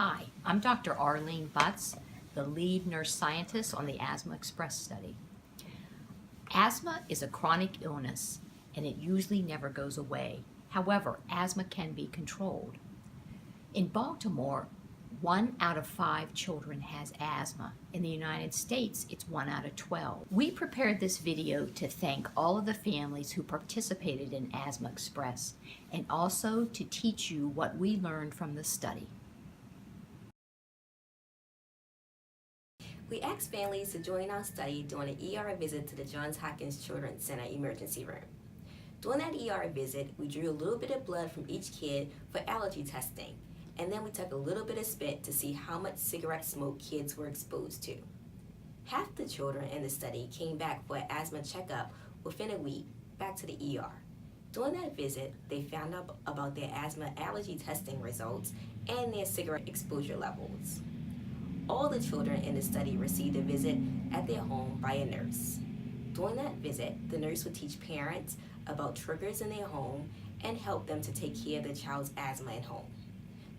Hi, I'm Dr. Arlene Butts, the lead nurse scientist on the Asthma Express study. Asthma is a chronic illness and it usually never goes away. However, asthma can be controlled. In Baltimore, 1 out of 5 children has asthma. In the United States, it's 1 out of 12. We prepared this video to thank all of the families who participated in Asthma Express and also to teach you what we learned from the study. We asked families to join our study during an ER visit to the Johns Hopkins Children's Center emergency room. During that ER visit, we drew a little bit of blood from each kid for allergy testing, and then we took a little bit of spit to see how much cigarette smoke kids were exposed to. Half the children in the study came back for an asthma checkup within a week, back to the ER. During that visit, they found out about their asthma allergy testing results and their cigarette exposure levels. All the children in the study received a visit at their home by a nurse. During that visit, the nurse would teach parents about triggers in their home and help them to take care of their child's asthma at home.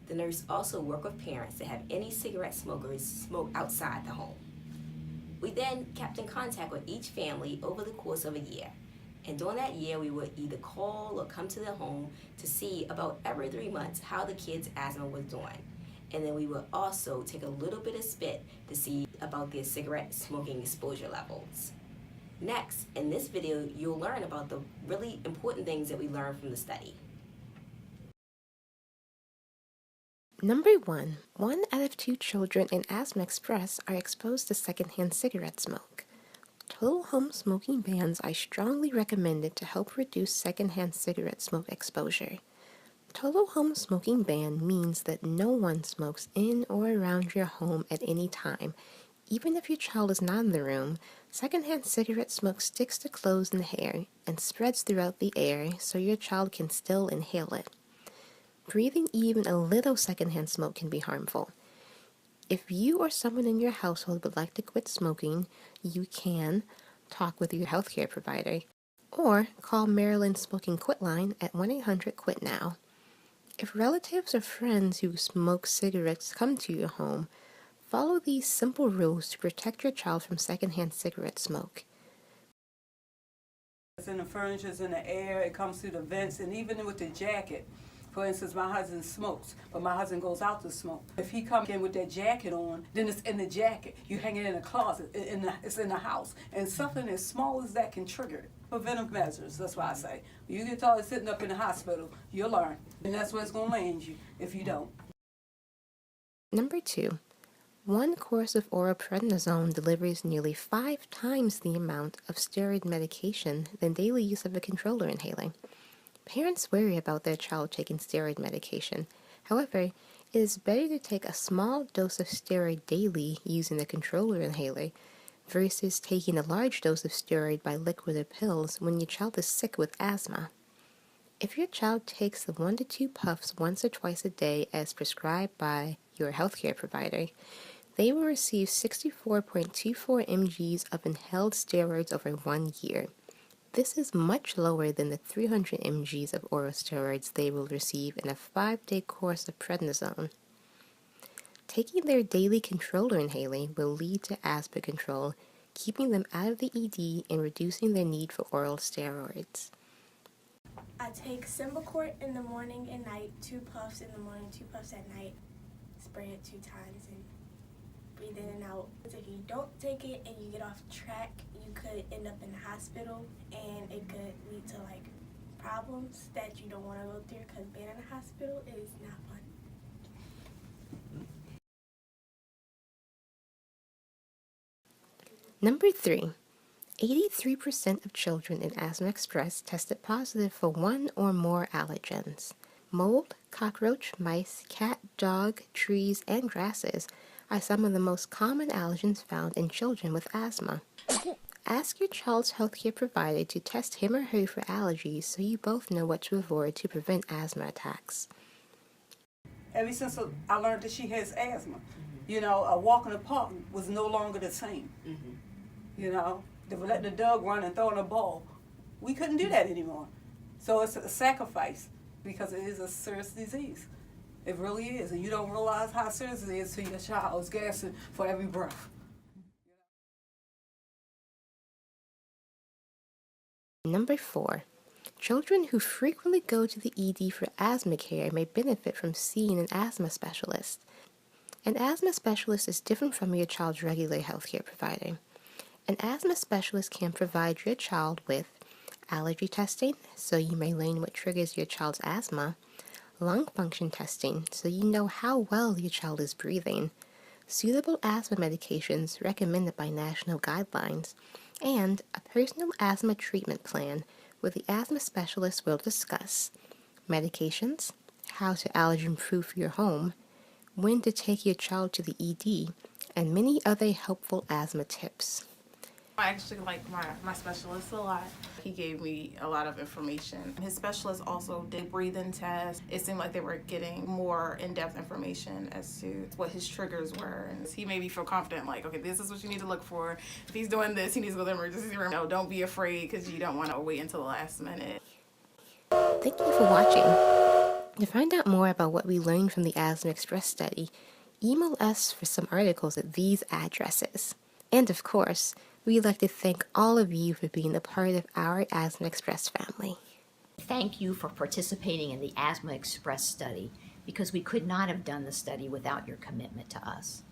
The nurse also worked with parents to have any cigarette smokers smoke outside the home. We then kept in contact with each family over the course of a year. And during that year, we would either call or come to the home to see about every 3 months how the kids' asthma was doing. And then we would also take a little bit of spit to see about their cigarette smoking exposure levels. Next, in this video, you'll learn about the really important things that we learned from the study. Number 1. 1 out of 2 children in Asthma Express are exposed to secondhand cigarette smoke. Total home smoking bans are strongly recommended to help reduce secondhand cigarette smoke exposure. Total home smoking ban means that no one smokes in or around your home at any time. Even if your child is not in the room, secondhand cigarette smoke sticks to clothes and hair and spreads throughout the air so your child can still inhale it. Breathing even a little secondhand smoke can be harmful. If you or someone in your household would like to quit smoking, you can talk with your healthcare provider or call Maryland's Smoking Quit line at 1-800-QUIT-NOW. If relatives or friends who smoke cigarettes come to your home, follow these simple rules to protect your child from secondhand cigarette smoke. It's in the furniture, it's in the air, it comes through the vents, and even with the jacket. For instance, my husband smokes, but my husband goes out to smoke. If he comes in with that jacket on, then it's in the jacket. You hang it in a closet, it's in the house. And something as small as that can trigger it. Preventive measures, that's why I say. You get told sitting up in the hospital, you'll learn. And that's where it's going to land you if you don't. Number 2. 1 course of oral prednisone delivers nearly 5 times the amount of steroid medication than daily use of a controller inhaler. Parents worry about their child taking steroid medication. However, it is better to take a small dose of steroid daily using a controller inhaler versus taking a large dose of steroid by liquid or pills when your child is sick with asthma. If your child takes the 1 to 2 puffs once or twice a day as prescribed by your healthcare provider, they will receive 64.24 mg of inhaled steroids over 1 year. This is much lower than the 300 mg of oral steroids they will receive in a 5-day course of prednisone. Taking their daily controller inhaler will lead to asthma control, keeping them out of the ED and reducing their need for oral steroids. I take Symbicort in the morning and night, 2 puffs in the morning, 2 puffs at night, spray it 2 times and breathe in and out. If you don't take it and you get off track, you could end up in the hospital and it could lead to problems that you don't want to go through because being in the hospital is not fun. Number 3. 83% of children in Asthma Express tested positive for 1 or more allergens. Mold, cockroach, mice, cat, dog, trees, and grasses are some of the most common allergens found in children with asthma. Ask your child's healthcare provider to test him or her for allergies so you both know what to avoid to prevent asthma attacks. Ever since I learned that she has asthma, a walk in the park was no longer the same. They were letting the dog run and throwing a ball. We couldn't do that anymore. So it's a sacrifice because it is a serious disease. It really is. And you don't realize how serious it is till your child is gasping for every breath. Number 4. Children who frequently go to the ED for asthma care may benefit from seeing an asthma specialist. An asthma specialist is different from your child's regular healthcare provider. An asthma specialist can provide your child with allergy testing, so you may learn what triggers your child's asthma, lung function testing, so you know how well your child is breathing, suitable asthma medications recommended by national guidelines, and a personal asthma treatment plan where the asthma specialist will discuss medications, how to allergen-proof your home, when to take your child to the ED, and many other helpful asthma tips. I actually like my specialist a lot. He gave me a lot of information. His specialist also did breathing tests. It seemed like they were getting more in-depth information as to what his triggers were. And he made me feel confident, like, okay, this is what you need to look for. If he's doing this, he needs to go to the emergency room. No, don't be afraid, because you don't want to wait until the last minute. Thank you for watching. To find out more about what we learned from the Asthma Express study, email us for some articles at these addresses. And of course, we'd like to thank all of you for being a part of our Asthma Express family. Thank you for participating in the Asthma Express study, because we could not have done the study without your commitment to us.